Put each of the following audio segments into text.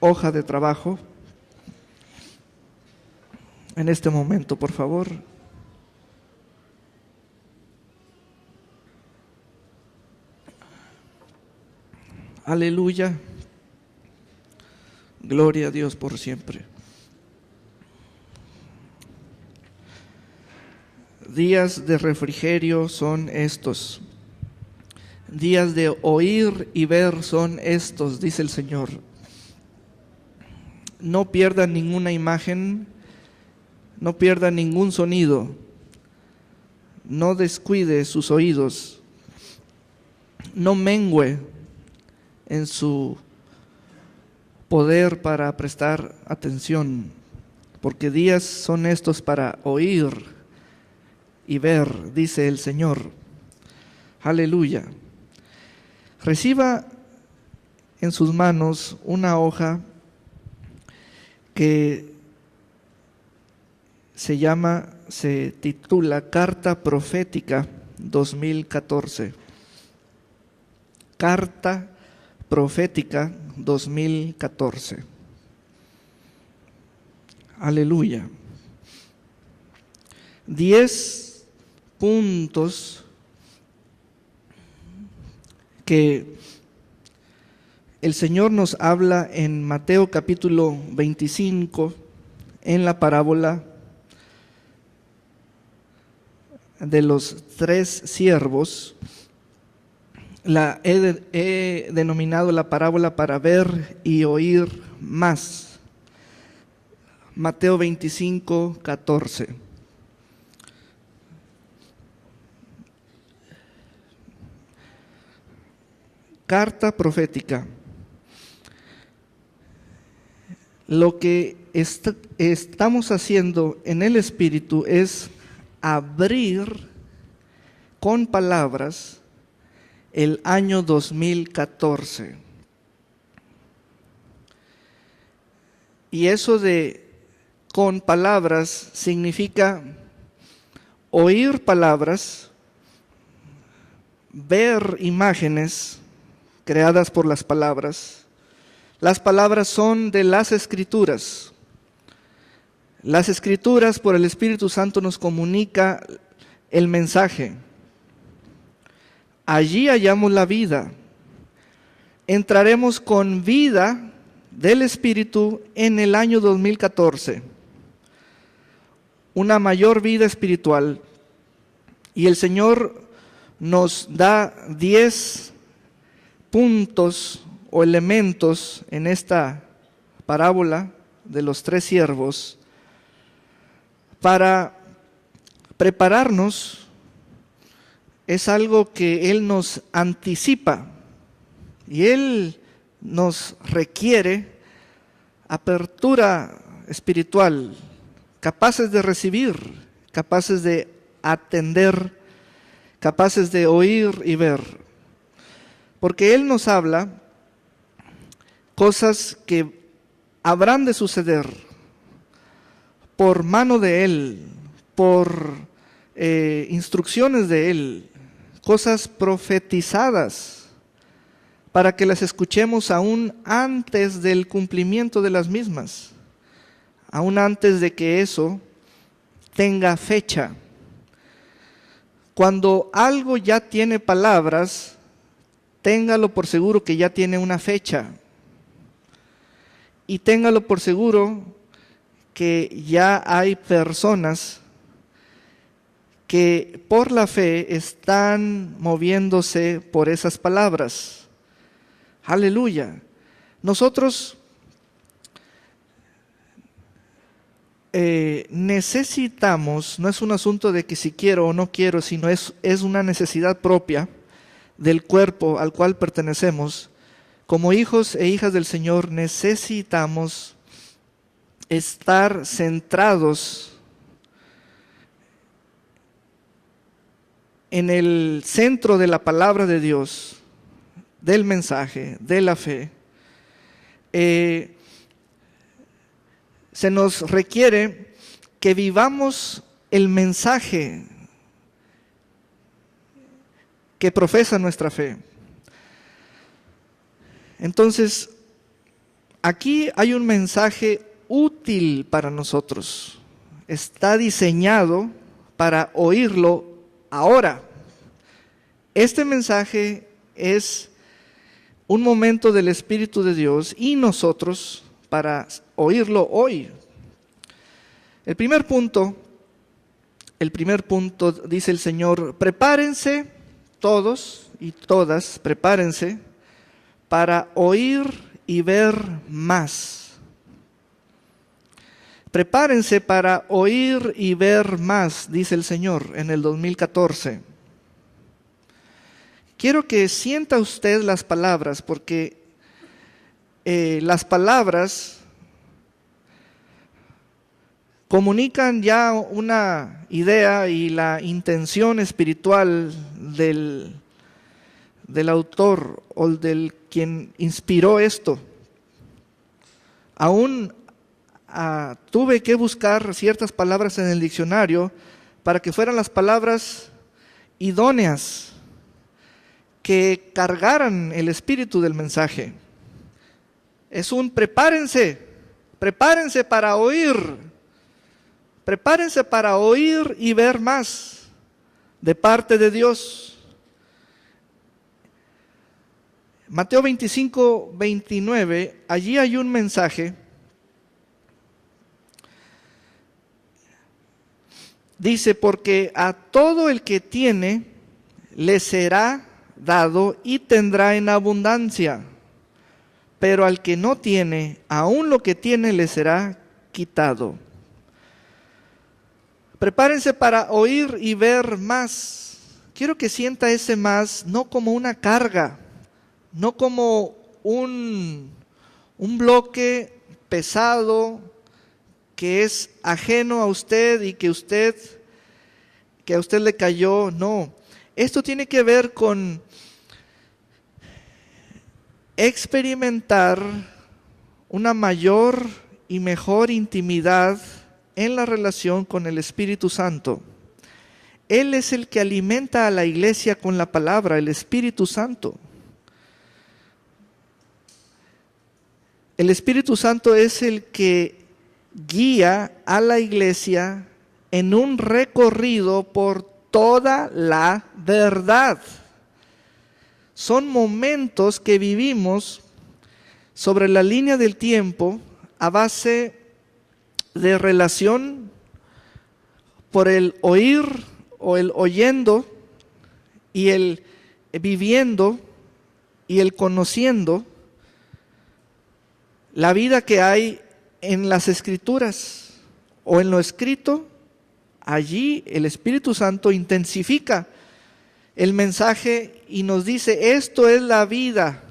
hoja de trabajo en este momento, por favor. Aleluya. Gloria a Dios por siempre. Días de refrigerio son estos. Días de oír y ver son estos, dice el Señor. No pierdan ninguna imagen, no pierda ningún sonido, no descuide sus oídos, no mengüe en su poder para prestar atención, porque días son estos para oír y ver, dice el Señor. Aleluya. Reciba en sus manos una hoja que se titula Carta Profética 2014. Carta Profética 2014. Aleluya. 10 puntos que el Señor nos habla en Mateo capítulo 25, en la parábola de los 3 siervos. La he denominado la parábola para ver y oír más. Mateo 25, 14. Carta profética. Lo que estamos haciendo en el Espíritu es abrir con palabras el año 2014. Y eso de con palabras significa oír palabras, ver imágenes creadas por las palabras. Las palabras son de las Escrituras. Las Escrituras por el Espíritu Santo nos comunica el mensaje. Allí hallamos la vida. Entraremos con vida del Espíritu en el año 2014. Una mayor vida espiritual. Y el Señor nos da 10 puntos o elementos en esta parábola de los 3 siervos para prepararnos. Es algo que Él nos anticipa y Él nos requiere apertura espiritual, capaces de recibir, capaces de atender, capaces de oír y ver. Porque Él nos habla cosas que habrán de suceder por mano de Él, por instrucciones de Él, cosas profetizadas, para que las escuchemos aún antes del cumplimiento de las mismas, aún antes de que eso tenga fecha. Cuando algo ya tiene palabras, téngalo por seguro que ya tiene una fecha. Y téngalo por seguro que ya hay personas que por la fe están moviéndose por esas palabras. Aleluya. Nosotros necesitamos, no es un asunto de que si quiero o no quiero, sino es una necesidad propia del cuerpo al cual pertenecemos. Como hijos e hijas del Señor necesitamos estar centrados en el centro de la palabra de Dios, del mensaje, de la fe. Se nos requiere que vivamos el mensaje que profesa nuestra fe. Entonces, Aquí hay un mensaje útil para nosotros. Está diseñado para oírlo ahora. Este mensaje es un momento del Espíritu de Dios y nosotros para oírlo hoy. El primer punto dice el Señor: prepárense todos y todas, prepárense para oír y ver más. Prepárense para oír y ver más, dice el Señor en el 2014. Quiero que sienta usted las palabras, porque las palabras comunican ya una idea y la intención espiritual del autor o del quien inspiró esto. Aún tuve que buscar ciertas palabras en el diccionario para que fueran las palabras idóneas, que cargaran el espíritu del mensaje. Es un prepárense para oír. Prepárense para oír y ver más de parte de Dios. Mateo 25, 29, allí hay un mensaje. Dice: porque a todo el que tiene le será dado y tendrá en abundancia, pero al que no tiene, aún lo que tiene le será quitado. Prepárense para oír y ver más. Quiero que sienta ese más no como una carga, no como un bloque pesado que es ajeno a usted y que a usted le cayó. No, esto tiene que ver con experimentar una mayor y mejor intimidad en la relación con el Espíritu Santo. Él es el que alimenta a la iglesia con la palabra, el Espíritu Santo. El Espíritu Santo es el que guía a la iglesia en un recorrido por toda la verdad. Son momentos que vivimos sobre la línea del tiempo a base de relación por el oír o el oyendo y el viviendo y el conociendo la vida que hay en las Escrituras o en lo escrito. Allí el Espíritu Santo intensifica el mensaje y nos dice: esto es la vida,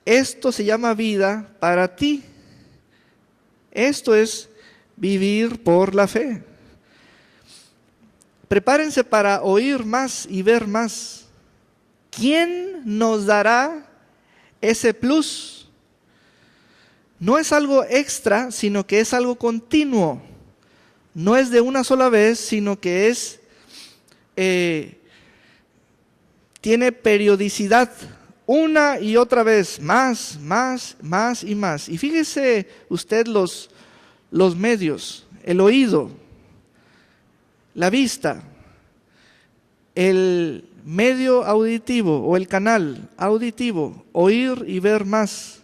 esto se llama vida para ti, esto es vivir por la fe. Prepárense para oír más y ver más. ¿Quién nos dará ese plus? No es algo extra, sino que es algo continuo. No es de una sola vez, sino que es tiene periodicidad, una y otra vez, más y más. Y fíjese usted los medios: el oído, la vista, el medio auditivo o el canal auditivo, oír y ver más.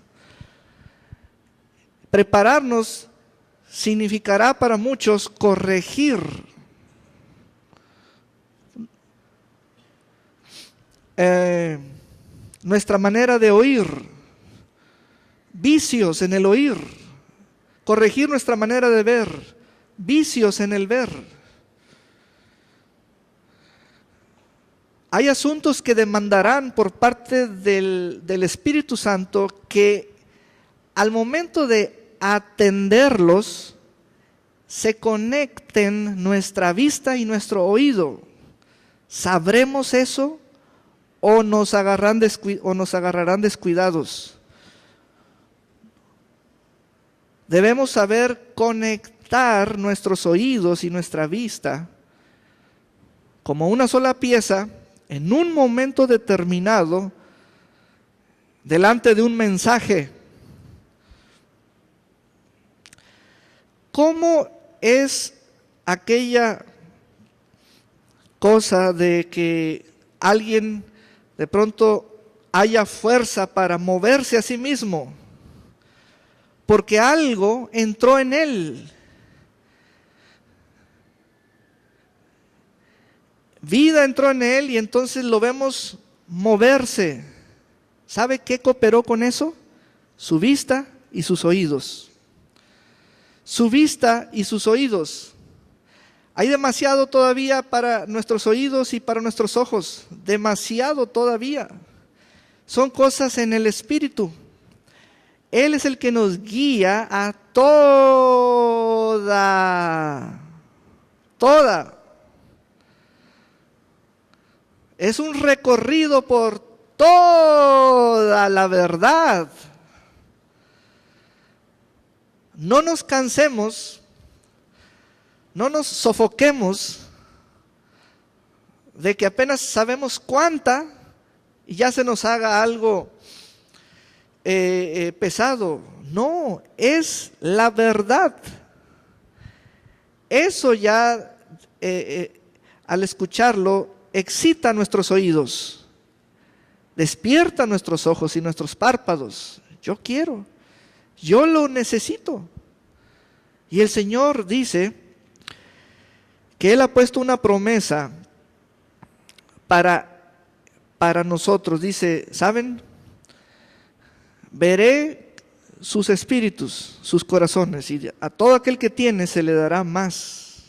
Prepararnos significará para muchos corregir. Nuestra manera de oír, vicios en el oír, corregir nuestra manera de ver, vicios en el ver. Hay asuntos que demandarán por parte del Espíritu Santo que al momento de atenderlos se conecten nuestra vista y nuestro oído. ¿Sabremos eso o nos agarrarán descuidados? Debemos saber conectar nuestros oídos y nuestra vista como una sola pieza en un momento determinado delante de un mensaje. ¿cómo es aquella cosa de que alguien de pronto haya fuerza para moverse a sí mismo? Porque algo entró en él. Vida entró en él y entonces lo vemos moverse. ¿Sabe qué cooperó con eso? Su vista y sus oídos. Su vista y sus oídos. Hay demasiado todavía para nuestros oídos y para nuestros ojos. Demasiado todavía. Son cosas en el espíritu. Él es el que nos guía a toda. Es un recorrido por toda la verdad. No nos cansemos, no nos sofoquemos de que apenas sabemos cuánta y ya se nos haga algo pesado. No, es la verdad. Eso ya al escucharlo excita nuestros oídos, despierta nuestros ojos y nuestros párpados. Yo quiero, yo lo necesito. Y el Señor dice que Él ha puesto una promesa para nosotros. Dice, ¿saben? Veré sus espíritus, sus corazones, y a todo aquel que tiene se le dará más.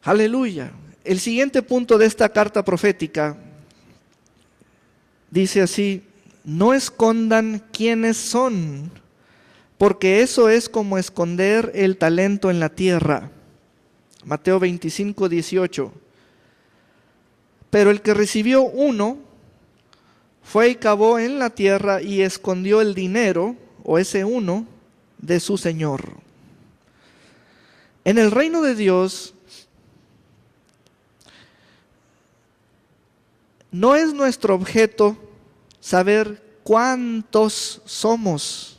Aleluya. El siguiente punto de esta carta profética dice así: no escondan quiénes son, porque eso es como esconder el talento en la tierra. Mateo 25, 18. Pero el que recibió uno fue y cavó en la tierra y escondió el dinero, o ese uno, de su señor. En el reino de Dios no es nuestro objeto saber cuántos somos.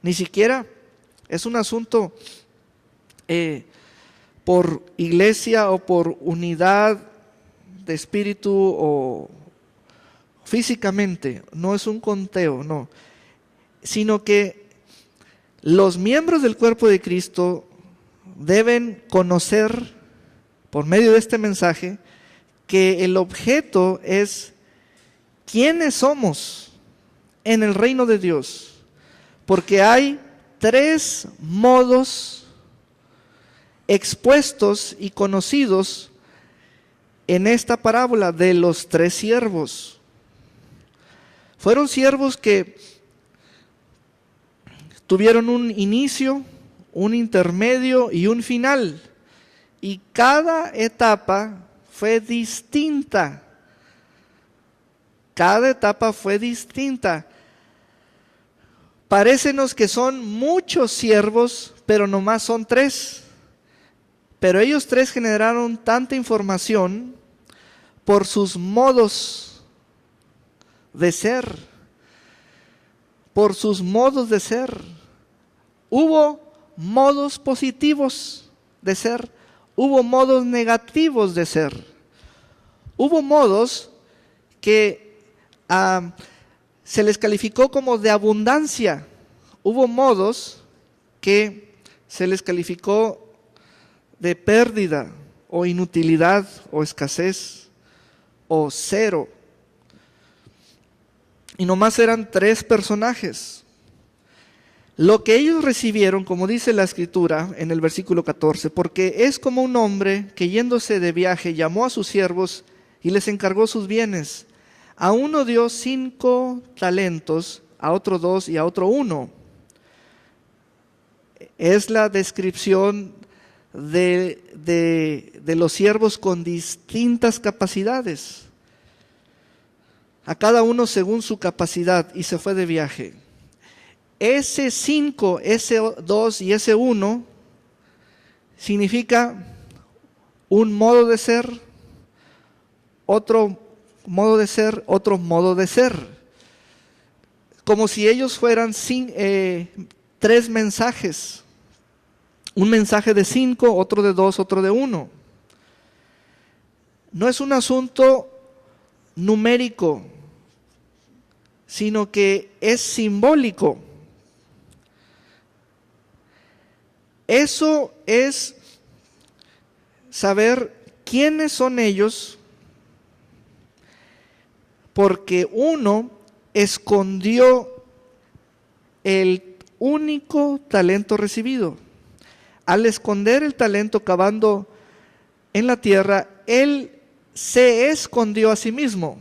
Ni siquiera es un asunto por iglesia o por unidad de espíritu o físicamente. No es un conteo, no. Sino que los miembros del cuerpo de Cristo deben conocer por medio de este mensaje que el objeto es quiénes somos en el reino de Dios. Porque hay 3 modos expuestos y conocidos en esta parábola de los 3 siervos. Fueron siervos que tuvieron un inicio, un intermedio y un final. Y cada etapa fue distinta. Cada etapa fue distinta. Parécenos que son muchos siervos, pero nomás son 3. Pero ellos 3 generaron tanta información por sus modos de ser. Por sus modos de ser. Hubo modos positivos de ser. Hubo modos negativos de ser. Hubo modos que se les calificó como de abundancia. Hubo modos que se les calificó de pérdida o inutilidad o escasez o cero. Y nomás eran 3 personajes. Lo que ellos recibieron, como dice la Escritura en el versículo 14, porque es como un hombre que yéndose de viaje llamó a sus siervos y les encargó sus bienes. A uno dio 5 talentos, a otro 2 y a otro 1. Es la descripción de los siervos con distintas capacidades. A cada uno según su capacidad, y se fue de viaje. Ese 5, ese 2 y ese 1 significa un modo de ser, otro modo de ser, otro modo de ser. Como si ellos fueran 3 mensajes. Un mensaje de 5, otro de 2, otro de 1. No es un asunto numérico, sino que es simbólico. Eso es saber quiénes son ellos, porque uno escondió el único talento recibido. Al esconder el talento cavando en la tierra, él se escondió a sí mismo.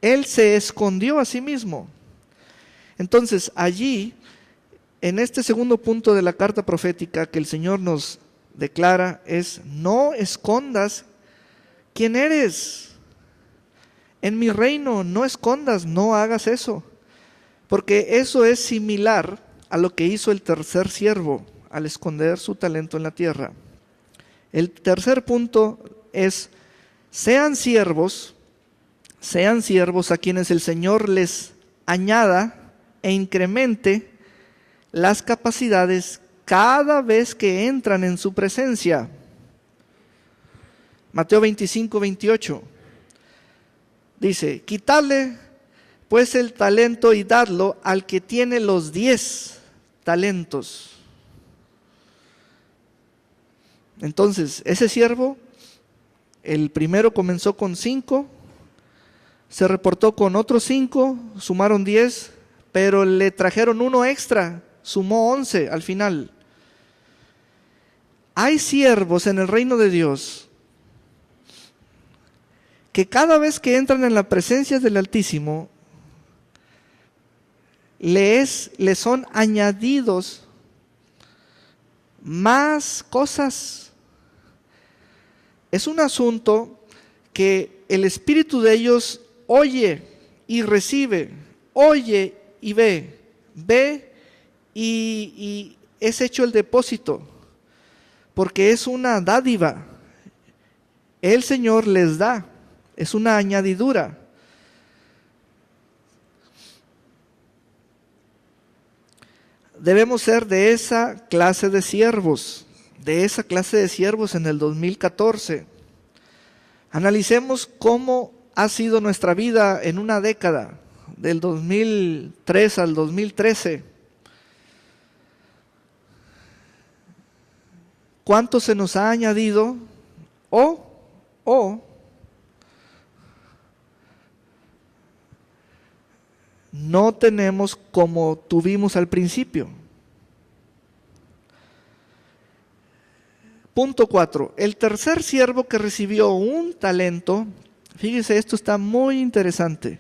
Él se escondió a sí mismo. Entonces, allí, en este segundo punto de la carta profética que el Señor nos declara es: no escondas quién eres. En mi reino no escondas, no hagas eso. Porque eso es similar a lo que hizo el tercer siervo al esconder su talento en la tierra. El tercer punto es: sean siervos a quienes el Señor les añada e incremente las capacidades cada vez que entran en su presencia. Mateo 25, 28 dice: quitadle pues el talento y dadlo al que tiene los 10 talentos. Entonces, ese siervo, el primero comenzó con 5, se reportó con otros 5, sumaron 10, pero le trajeron uno extra, sumó 11 al final. Hay siervos en el reino de Dios que cada vez que entran en la presencia del Altísimo, les son añadidos más cosas. Es un asunto que el espíritu de ellos oye y recibe, oye y ve y es hecho el depósito, porque es una dádiva. El Señor les da, es una añadidura. Debemos ser de esa clase de siervos, en el 2014. Analicemos cómo ha sido nuestra vida en una década, del 2003 al 2013. ¿Cuánto se nos ha añadido? O no tenemos como tuvimos al principio. Punto 4. El tercer siervo que recibió un talento, fíjese, esto está muy interesante.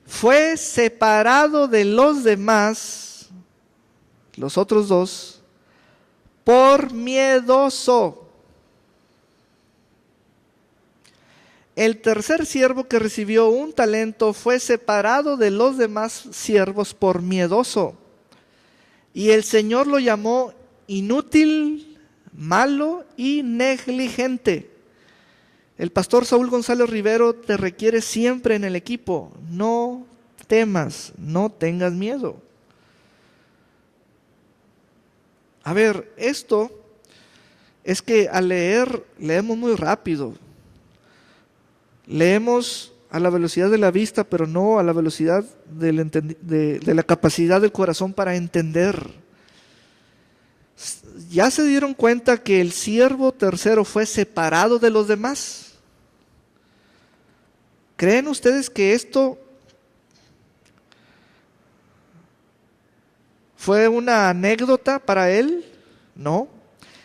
Fue separado de los demás, los otros 2, por miedoso. El tercer siervo que recibió un talento fue separado de los demás siervos por miedoso. Y el Señor lo llamó inútil, malo y negligente. El pastor Saúl González Rivero te requiere siempre en el equipo. No temas, no tengas miedo. A ver, esto es que al leemos muy rápido. Leemos a la velocidad de la vista, pero no a la velocidad de la capacidad del corazón para entender. ¿Ya se dieron cuenta que el siervo tercero fue separado de los demás? ¿Creen ustedes que esto fue una anécdota para él? No.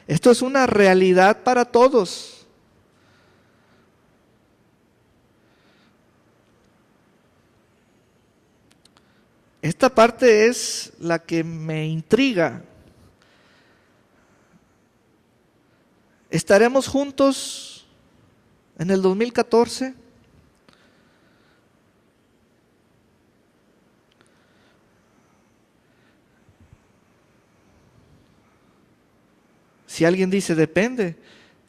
Esto es una realidad para todos. Esta parte es la que me intriga. ¿Estaremos juntos en el 2014? Si alguien dice depende,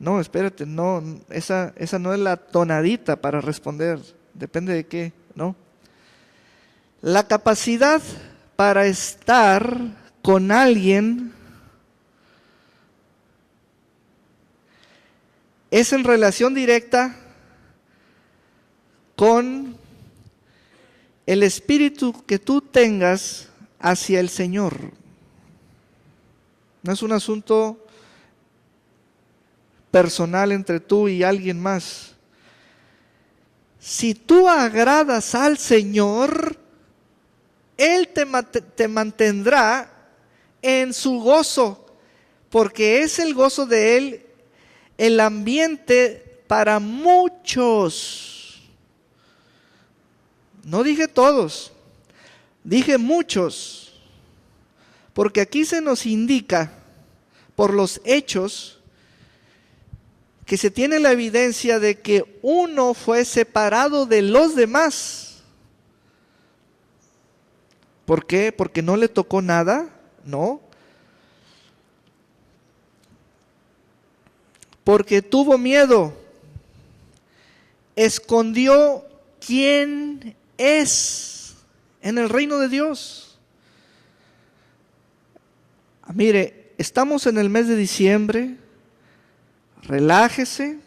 no, espérate, no, esa no es la tonadita para responder. ¿Depende de qué? No. La capacidad para estar con alguien es en relación directa con el espíritu que tú tengas hacia el Señor. No es un asunto personal entre tú y alguien más. Si tú agradas al Señor, Él te mantendrá en su gozo, porque es el gozo de Él el ambiente para muchos. No dije todos, dije muchos, porque aquí se nos indica por los hechos que se tiene la evidencia de que uno fue separado de los demás. ¿Por qué? ¿Porque no le tocó nada? No. Porque tuvo miedo. Escondió quién es en el reino de Dios. Mire, estamos en el mes de diciembre. Relájese.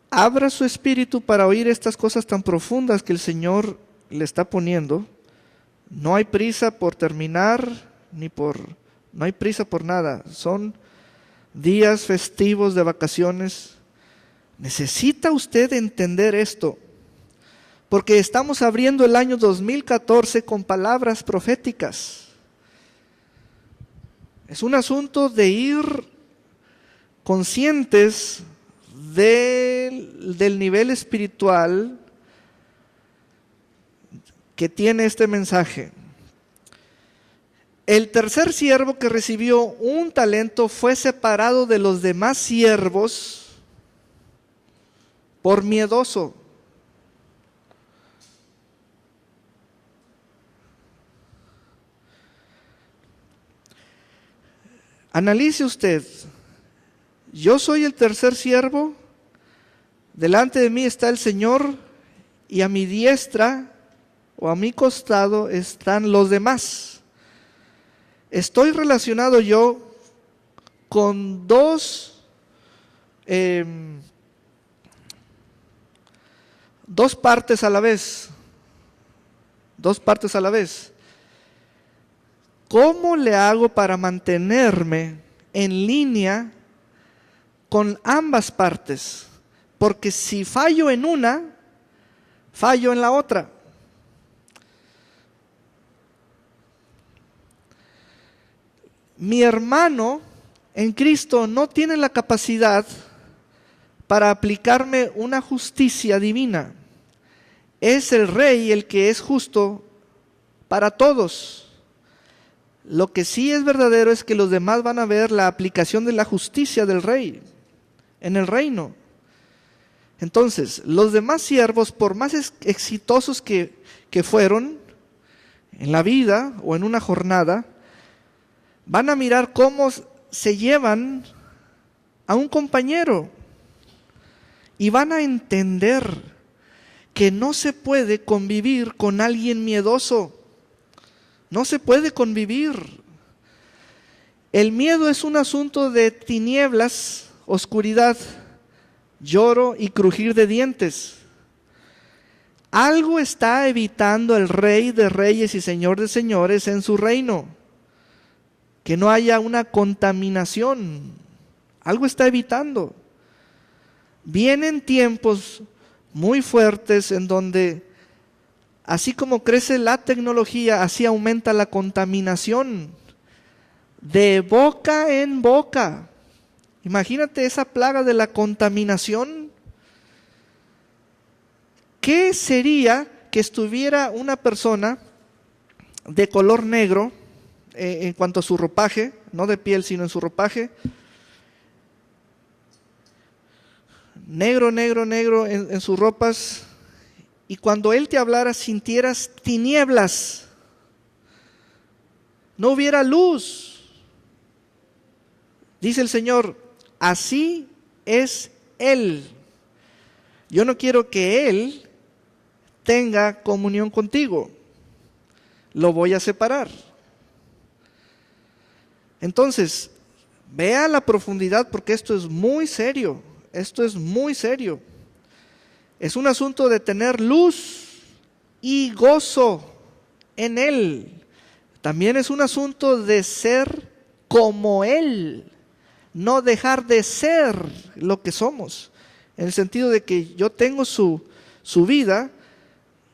Abra su espíritu para oír estas cosas tan profundas que el Señor le está poniendo. No hay prisa por terminar, no hay prisa por nada. Son días festivos de vacaciones. Necesita usted entender esto, porque estamos abriendo el año 2014 con palabras proféticas. Es un asunto de ir conscientes del nivel espiritual que tiene este mensaje. El tercer siervo que recibió un talento fue separado de los demás siervos por miedoso. Analice usted. Yo soy el tercer siervo, delante de mí está el Señor y a mi diestra o a mi costado están los demás. Estoy relacionado yo con dos partes a la vez. Dos partes a la vez. ¿Cómo le hago para mantenerme en línea con ambas partes? Porque si fallo en una, fallo en la otra. Mi hermano en Cristo no tiene la capacidad para aplicarme una justicia divina. Es el Rey el que es justo para todos. Lo que sí es verdadero es que los demás van a ver la aplicación de la justicia del Rey en el reino. Entonces, los demás siervos, por más exitosos que fueron en la vida o en una jornada, van a mirar cómo se llevan a un compañero y van a entender que no se puede convivir con alguien miedoso. No se puede convivir. El miedo es un asunto de tinieblas, oscuridad, lloro y crujir de dientes. Algo está evitando el Rey de Reyes y Señor de Señores en su reino. Que no haya una contaminación. Algo está evitando. Vienen tiempos muy fuertes en donde, así como crece la tecnología, así aumenta la contaminación de boca en boca. Imagínate esa plaga de la contaminación. ¿Qué sería que estuviera una persona de color negro en cuanto a su ropaje, no de piel sino en su ropaje, negro en sus ropas, y cuando él te hablara sintieras tinieblas, no hubiera luz? Dice el Señor, así es Él. Yo no quiero que Él tenga comunión contigo. Lo voy a separar. Entonces, vea la profundidad, porque esto es muy serio. Esto es muy serio. Es un asunto de tener luz y gozo en Él. También es un asunto de ser como Él, no dejar de ser lo que somos, en el sentido de que yo tengo su vida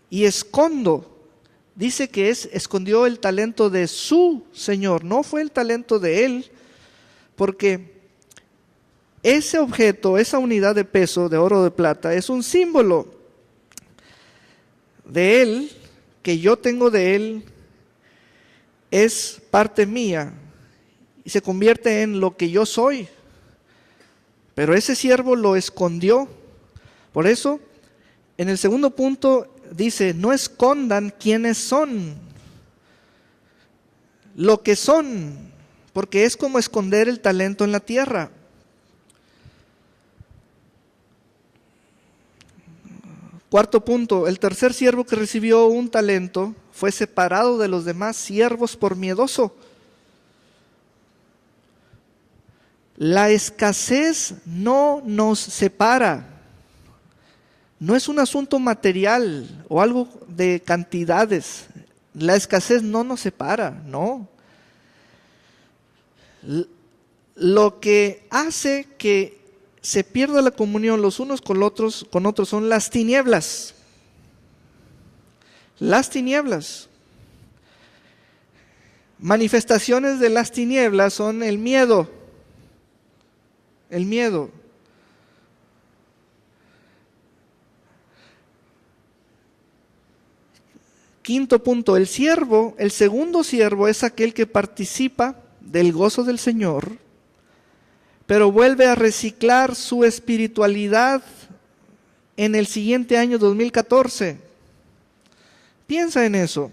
y escondo. Dice que escondió el talento de su Señor, no fue el talento de Él, porque ese objeto, esa unidad de peso de oro o de plata, es un símbolo de Él, que yo tengo de Él, es parte mía y se convierte en lo que yo soy. Pero ese siervo lo escondió. Por eso, en el segundo punto dice, no escondan quiénes son, lo que son, porque es como esconder el talento en la tierra. Cuarto punto, el tercer siervo que recibió un talento fue separado de los demás siervos por miedoso. La escasez no nos separa. No es un asunto material o algo de cantidades. La escasez no nos separa, no. Lo que hace que se pierda la comunión los unos con otros son las tinieblas. Las tinieblas. Manifestaciones de las tinieblas son el miedo. El miedo. Quinto punto, el segundo siervo es aquel que participa del gozo del Señor, pero vuelve a reciclar su espiritualidad en el siguiente año 2014. Piensa en eso.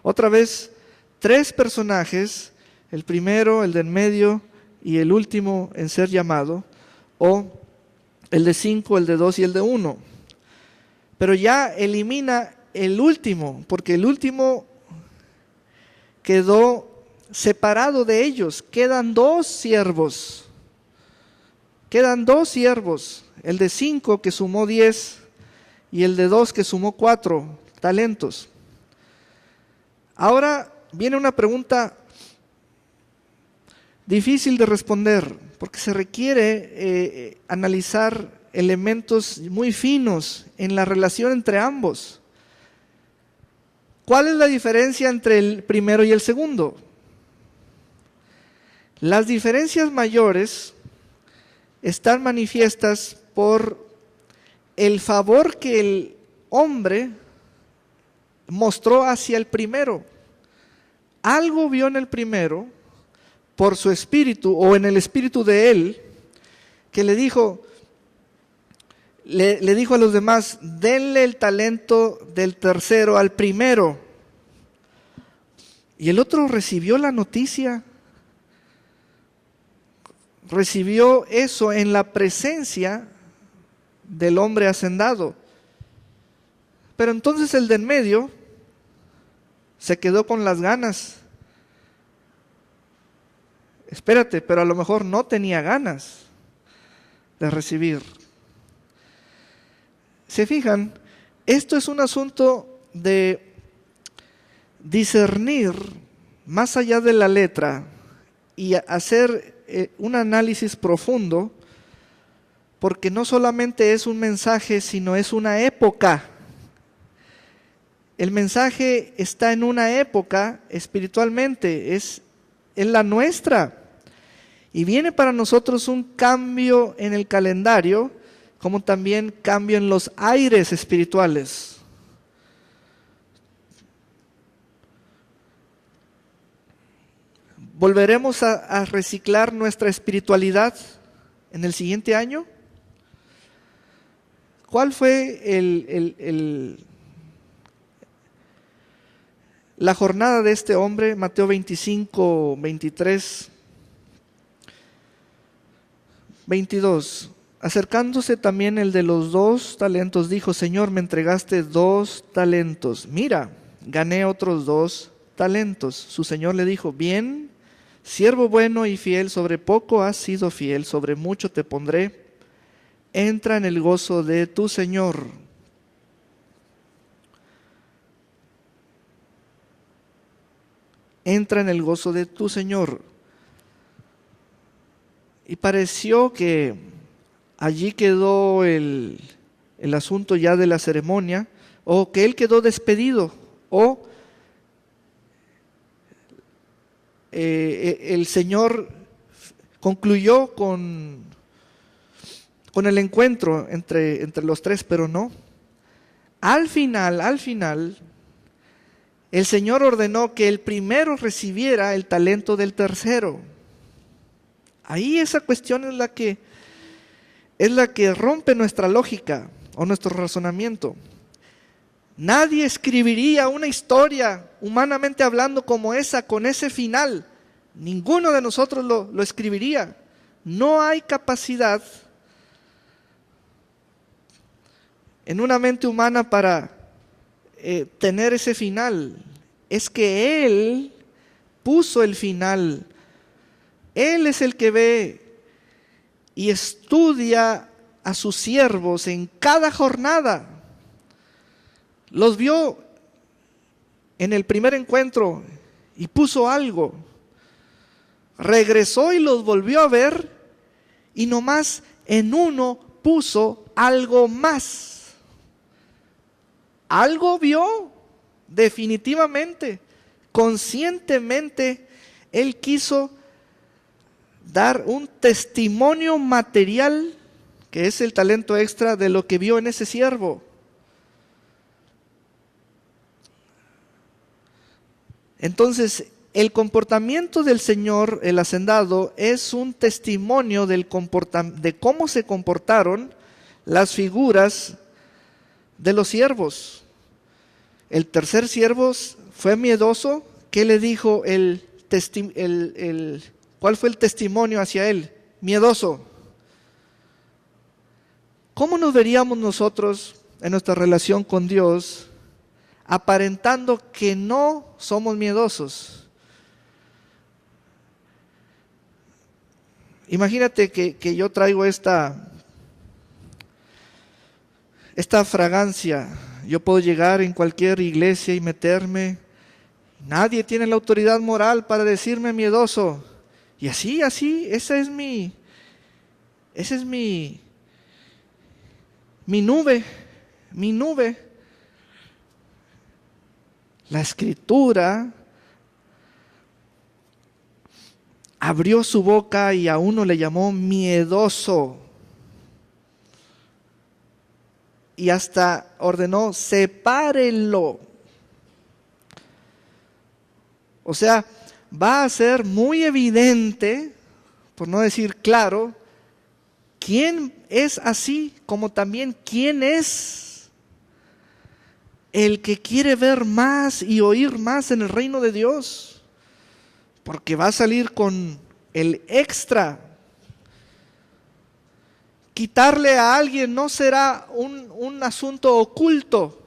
Otra vez, 3 personajes, el primero, el de en medio y el último en ser llamado, o el de 5, el de 2 y el de 1. Pero ya elimina el último, porque el último quedó separado de ellos. Quedan 2 siervos. Quedan 2 siervos, el de 5 que sumó 10 y el de 2 que sumó 4 talentos. Ahora viene una pregunta difícil de responder, porque se requiere analizar elementos muy finos en la relación entre ambos. ¿Cuál es la diferencia entre el primero y el segundo? Las diferencias mayores están manifiestas por el favor que el hombre mostró hacia el primero. Algo vio en el primero, por su espíritu o en el espíritu de él, que le dijo a los demás, denle el talento del tercero al primero. Y el otro recibió la noticia. Recibió eso en la presencia del hombre hacendado. Pero entonces el de en medio se quedó con las ganas. Espérate, pero a lo mejor no tenía ganas de recibir. ¿Se fijan? Esto es un asunto de discernir más allá de la letra y hacer un análisis profundo, porque no solamente es un mensaje, sino es una época. El mensaje está en una época espiritualmente, es en la nuestra. Y viene para nosotros un cambio en el calendario, como también cambio en los aires espirituales. ¿Volveremos a reciclar nuestra espiritualidad en el siguiente año? ¿Cuál fue la jornada de este hombre? Mateo 25, 23, 22. Acercándose también el de los 2 talentos, dijo: Señor, me entregaste 2 talentos. Mira, gané otros 2 talentos. Su señor le dijo: bien, siervo bueno y fiel, sobre poco has sido fiel, sobre mucho te pondré. Entra en el gozo de tu señor. Entra en el gozo de tu señor. Y pareció que allí quedó el asunto ya de la ceremonia, o que él quedó despedido, o el Señor concluyó con el encuentro entre los 3, pero no. Al final, el Señor ordenó que el primero recibiera el talento del tercero. Ahí esa cuestión es la que rompe nuestra lógica o nuestro razonamiento. Nadie escribiría una historia, humanamente hablando, como esa, con ese final. Ninguno de nosotros lo escribiría. No hay capacidad en una mente humana para tener ese final. Es que Él puso el final. Él es el que ve y estudia a sus siervos en cada jornada. Los vio en el primer encuentro y puso algo. Regresó y los volvió a ver y nomás en uno puso algo más. Algo vio, definitivamente, conscientemente. Él quiso dar un testimonio material, que es el talento extra, de lo que vio en ese siervo. Entonces, el comportamiento del Señor, el hacendado, es un testimonio de cómo se comportaron las figuras de los siervos. El tercer siervo fue miedoso. ¿Qué le dijo cuál fue el testimonio hacia él? Miedoso. ¿Cómo nos veríamos nosotros en nuestra relación con Dios aparentando que no somos miedosos? Imagínate que yo traigo esta fragancia. Yo puedo llegar en cualquier iglesia y meterme. Nadie tiene la autoridad moral para decirme miedoso. Y así, esa es mi nube. La Escritura abrió su boca y a uno le llamó miedoso. Y hasta ordenó: sepárenlo. O sea, va a ser muy evidente, por no decir claro, quién es así, como también quién es el que quiere ver más y oír más en el reino de Dios. Porque va a salir con el extra. Quitarle a alguien no será un asunto oculto,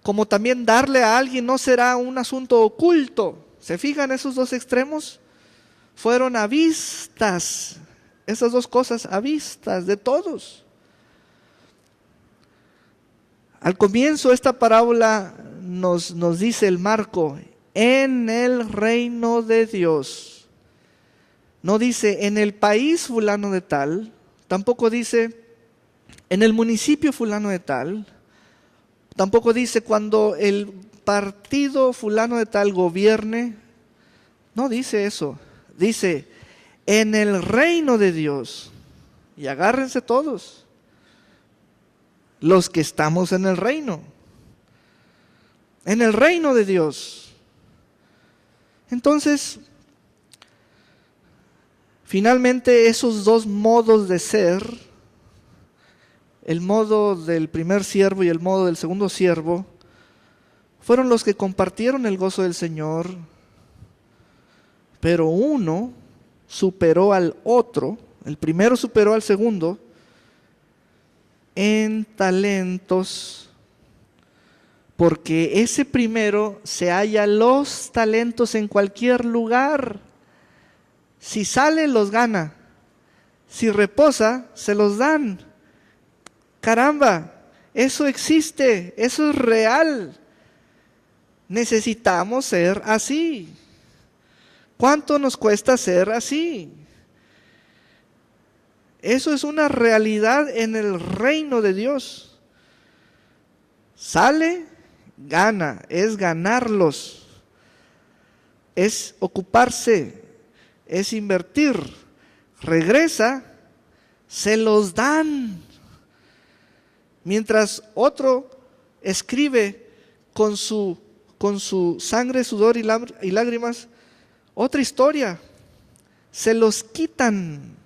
como también darle a alguien no será un asunto oculto. ¿Se fijan? Esos dos extremos fueron a vistas, esas dos cosas a vistas de todos. Al comienzo esta parábola nos dice el marco: en el reino de Dios. No dice en el país fulano de tal, tampoco dice en el municipio fulano de tal, tampoco dice cuando el partido fulano de tal gobierne. No dice eso. Dice en el reino de Dios. Y agárrense todos los que estamos en el reino. En el reino de Dios. Entonces, finalmente esos dos modos de ser, el modo del primer siervo y el modo del segundo siervo, fueron los que compartieron el gozo del Señor, pero uno superó al otro el primero superó al segundo en talentos, porque ese primero se halla los talentos en cualquier lugar. Si sale, los gana. Si reposa, se los dan. Caramba, eso existe, eso es real. Necesitamos ser así. ¿Cuánto nos cuesta ser así? Eso es una realidad en el reino de Dios. Sale, gana, es ganarlos, es ocuparse, es invertir. Regresa, se los dan. Mientras otro escribe con su sangre, sudor y lágrimas, otra historia, se los quitan.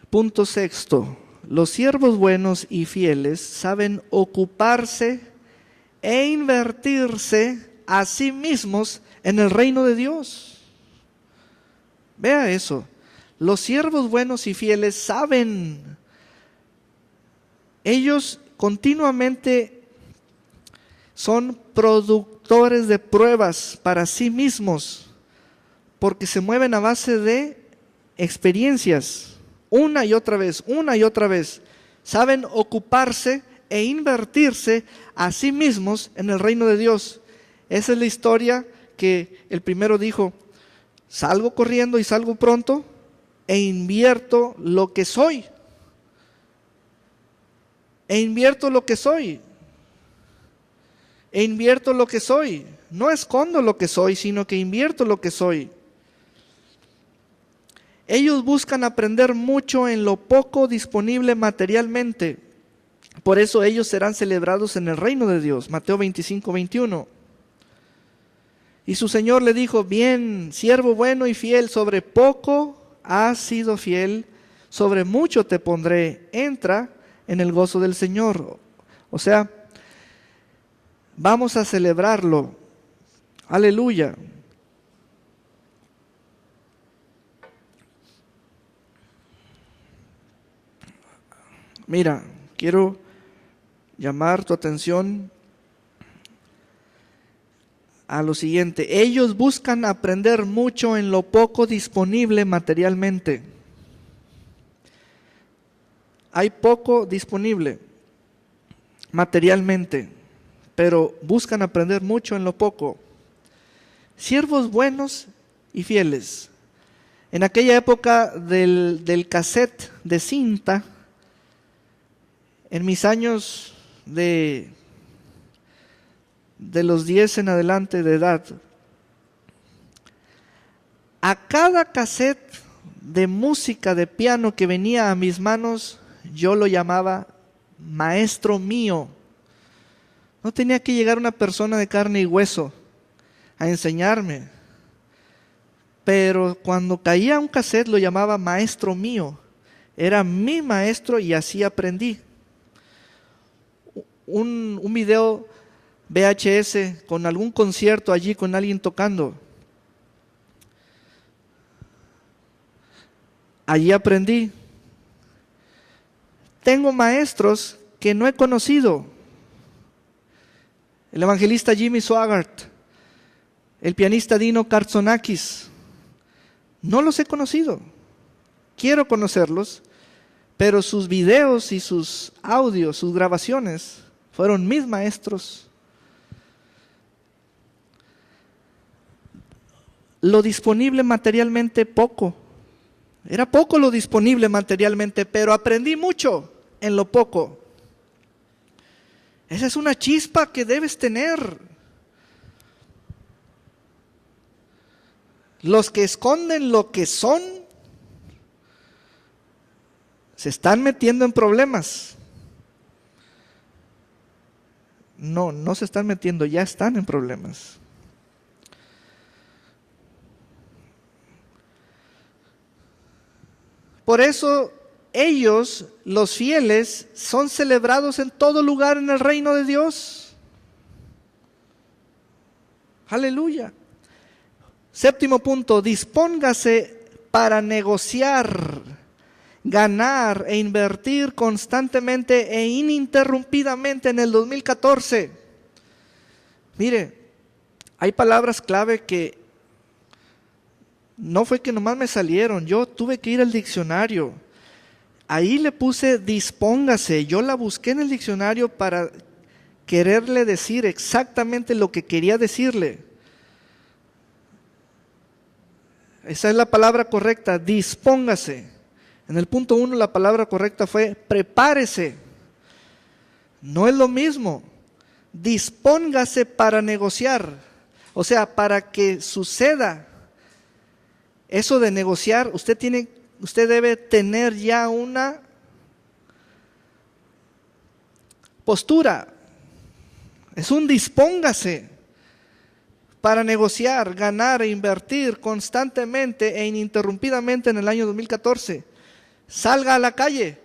Punto sexto, los siervos buenos y fieles saben ocuparse e invertirse a sí mismos en el reino de Dios. Vea eso, los siervos buenos y fieles saben, ellos continuamente son productores de pruebas para sí mismos, porque se mueven a base de experiencias. Una y otra vez, saben ocuparse e invertirse a sí mismos en el reino de Dios. Esa es la historia que el primero dijo: salgo corriendo y salgo pronto e invierto lo que soy. E invierto lo que soy. E invierto lo que soy. No escondo lo que soy, sino que invierto lo que soy. Ellos buscan aprender mucho en lo poco disponible materialmente. Por eso ellos serán celebrados en el reino de Dios. Mateo 25:21. Y su Señor le dijo: bien, siervo bueno y fiel, sobre poco has sido fiel, sobre mucho te pondré, entra en el gozo del Señor. O sea, vamos a celebrarlo. Aleluya. Mira, quiero llamar tu atención a lo siguiente. Ellos buscan aprender mucho en lo poco disponible materialmente. Hay poco disponible materialmente, pero buscan aprender mucho en lo poco. Siervos buenos y fieles. En aquella época del cassette de cinta, en mis años de los 10 en adelante de edad, a cada cassette de música de piano que venía a mis manos, yo lo llamaba maestro mío. No tenía que llegar una persona de carne y hueso a enseñarme, pero cuando caía un cassette lo llamaba maestro mío. Era mi maestro y así aprendí. Un video VHS con algún concierto allí, con alguien tocando. Allí aprendí. Tengo maestros que no he conocido. El evangelista Jimmy Swaggart, el pianista Dino Karzonakis. No los he conocido. Quiero conocerlos, pero sus videos y sus audios, sus grabaciones, fueron mis maestros. Lo disponible materialmente poco. Era poco lo disponible materialmente, pero aprendí mucho en lo poco. Esa es una chispa que debes tener. Los que esconden lo que son, se están metiendo en problemas. No se están metiendo, ya están en problemas. Por eso ellos, los fieles, son celebrados en todo lugar en el reino de Dios. Aleluya. Séptimo punto, dispóngase para negociar, ganar e invertir constantemente e ininterrumpidamente en el 2014. Mire, hay palabras clave que no fue que nomás me salieron, yo tuve que ir al diccionario. Ahí le puse dispóngase, yo la busqué en el diccionario para quererle decir exactamente lo que quería decirle. Esa es la palabra correcta, dispóngase. En el punto 1 la palabra correcta fue prepárese. No es lo mismo. Dispóngase para negociar. O sea, para que suceda eso de negociar, usted debe tener ya una postura. Es un dispóngase para negociar, ganar e invertir constantemente e ininterrumpidamente en el año 2014. Salga a la calle,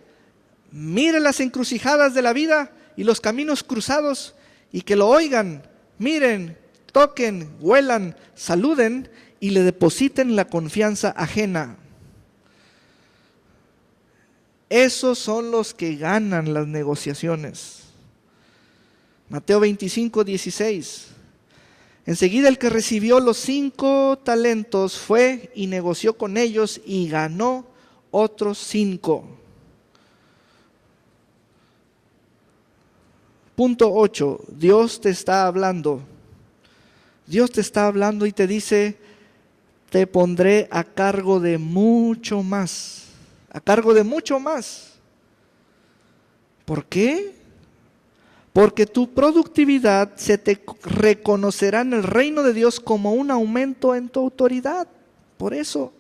mire las encrucijadas de la vida y los caminos cruzados y que lo oigan, miren, toquen, huelan, saluden y le depositen la confianza ajena. Esos son los que ganan las negociaciones. Mateo 25, 16. Enseguida el que recibió los 5 talentos fue y negoció con ellos y ganó otros 5. Punto 8. Dios te está hablando. Dios te está hablando y te dice, te pondré a cargo de mucho más. A cargo de mucho más. ¿Por qué? Porque tu productividad se te reconocerá en el reino de Dios como un aumento en tu autoridad. Por eso.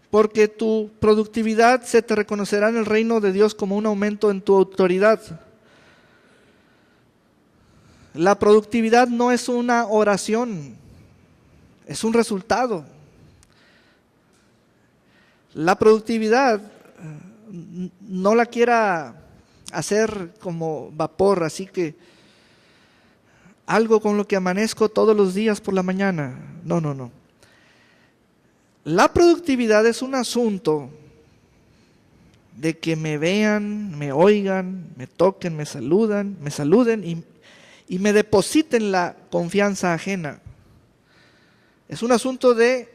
Porque tu productividad se te reconocerá en el reino de Dios como un aumento en tu autoridad. La productividad no es una oración, es un resultado. La productividad no la quiera hacer como vapor, así que algo con lo que amanezco todos los días por la mañana. No. La productividad es un asunto de que me vean, me oigan, me toquen, me saluden y me depositen la confianza ajena. Es un asunto de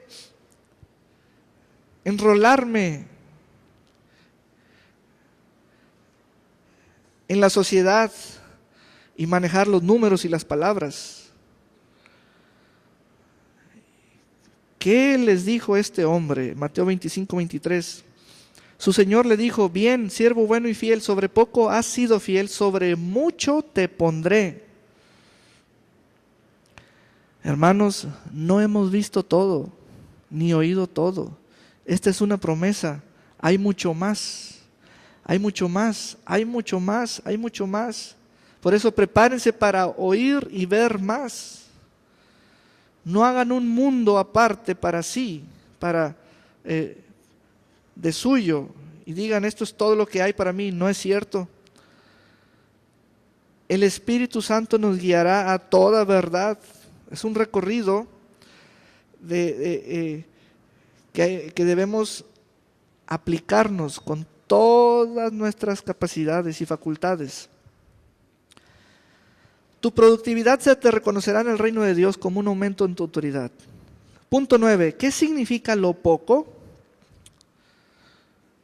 enrolarme en la sociedad y manejar los números y las palabras. ¿Qué les dijo este hombre? Mateo 25, 23. Su Señor le dijo, bien, siervo bueno y fiel, sobre poco has sido fiel, sobre mucho te pondré. Hermanos, no hemos visto todo, ni oído todo. Esta es una promesa. Hay mucho más. Hay mucho más, hay mucho más, hay mucho más. Por eso prepárense para oír y ver más. No hagan un mundo aparte para sí, de suyo, y digan esto es todo lo que hay para mí. No es cierto. El Espíritu Santo nos guiará a toda verdad. Es un recorrido que debemos aplicarnos con todas nuestras capacidades y facultades. Tu productividad se te reconocerá en el reino de Dios como un aumento en tu autoridad. Punto 9. ¿Qué significa lo poco?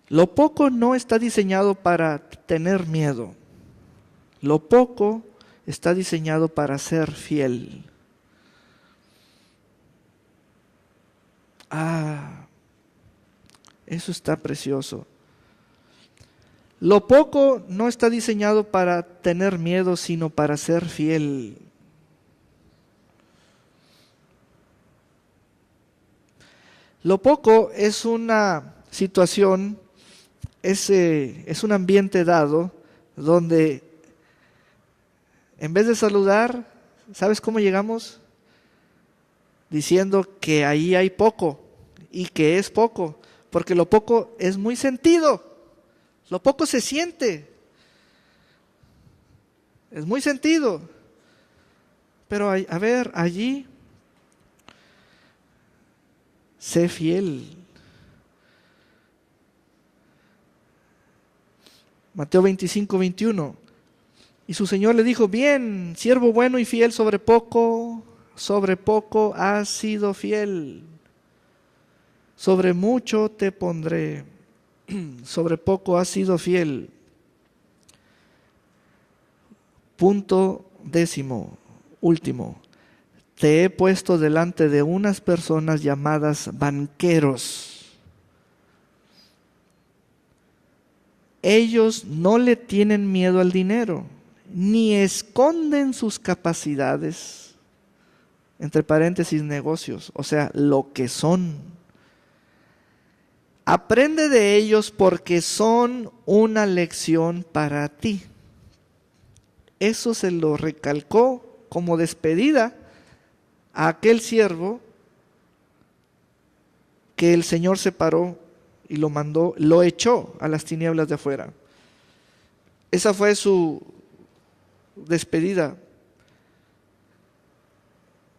Lo poco no está diseñado para tener miedo. Lo poco está diseñado para ser fiel. Eso está precioso. Lo poco no está diseñado para tener miedo, sino para ser fiel. Lo poco es una situación, es un ambiente dado donde en vez de saludar, ¿sabes cómo llegamos? Diciendo que ahí hay poco. y que es poco, porque lo poco es muy sentido, lo poco se siente, es muy sentido. Pero a ver, allí, sé fiel. Mateo 25, 21. Y su Señor le dijo, bien, siervo bueno y fiel, sobre poco has sido fiel. Sobre mucho te pondré. Sobre poco has sido fiel. Punto 10, último. Te he puesto delante de unas personas llamadas banqueros. Ellos no le tienen miedo al dinero, ni esconden sus capacidades, entre paréntesis, negocios, o sea, lo que son. Aprende de ellos porque son una lección para ti. Eso se lo recalcó como despedida a aquel siervo que el Señor separó y lo mandó, lo echó a las tinieblas de afuera. Esa fue su despedida.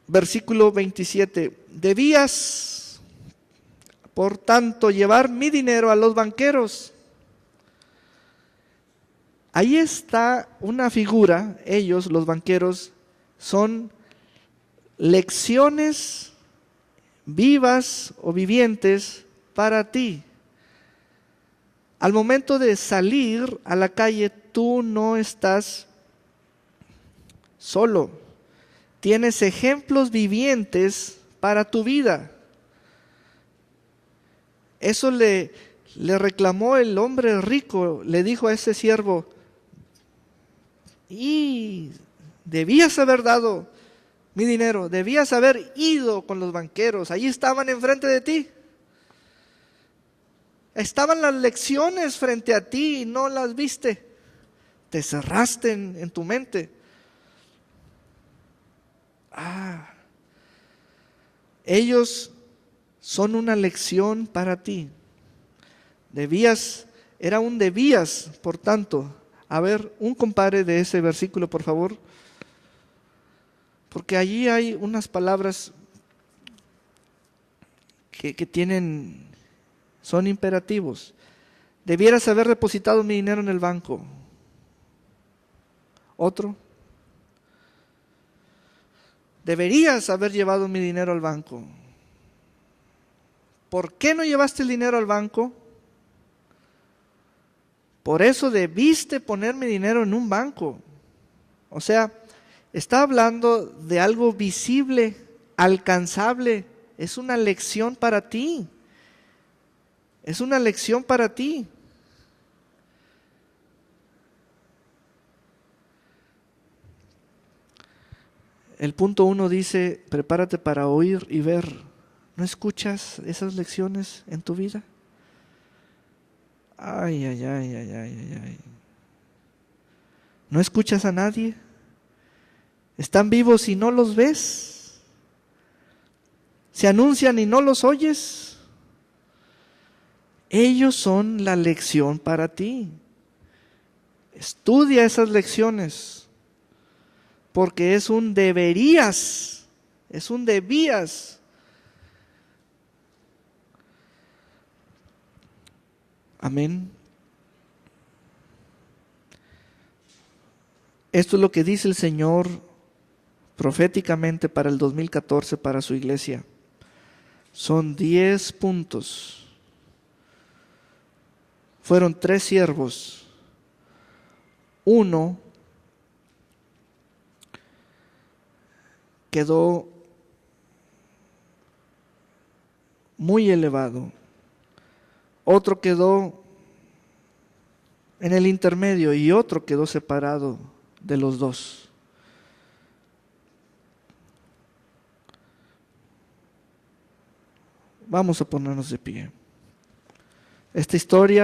Versículo 27. Debías, por tanto, llevar mi dinero a los banqueros. Ahí está una figura, ellos, los banqueros, son lecciones vivas o vivientes para ti. Al momento de salir a la calle, tú no estás solo. Tienes ejemplos vivientes para tu vida. Eso le reclamó el hombre rico, le dijo a ese siervo, y debías haber dado mi dinero, debías haber ido con los banqueros, allí estaban enfrente de ti. Estaban las lecciones frente a ti y no las viste. Te cerraste en tu mente. Ellos son una lección para ti. Era un debías, por tanto. A ver, un compare de ese versículo, por favor. Porque allí hay unas palabras que son imperativos. Debieras haber depositado mi dinero en el banco. Otro. Deberías haber llevado mi dinero al banco. ¿Por qué no llevaste el dinero al banco? Por eso debiste poner mi dinero en un banco. O sea, está hablando de algo visible, alcanzable. Es una lección para ti. Es una lección para ti. El punto 1 dice, prepárate para oír y ver. ¿No escuchas esas lecciones en tu vida? Ay, ay, ay, ay, ay, ay. ¿No escuchas a nadie? ¿Están vivos y no los ves? ¿Se anuncian y no los oyes? Ellos son la lección para ti. Estudia esas lecciones, porque es un deberías, es un debías. Amén. Esto es lo que dice el Señor proféticamente para el 2014 para su iglesia. Son 10 puntos. Fueron 3 siervos. Uno quedó muy elevado. Otro quedó en el intermedio y otro quedó separado de los dos. Vamos a ponernos de pie. Esta historia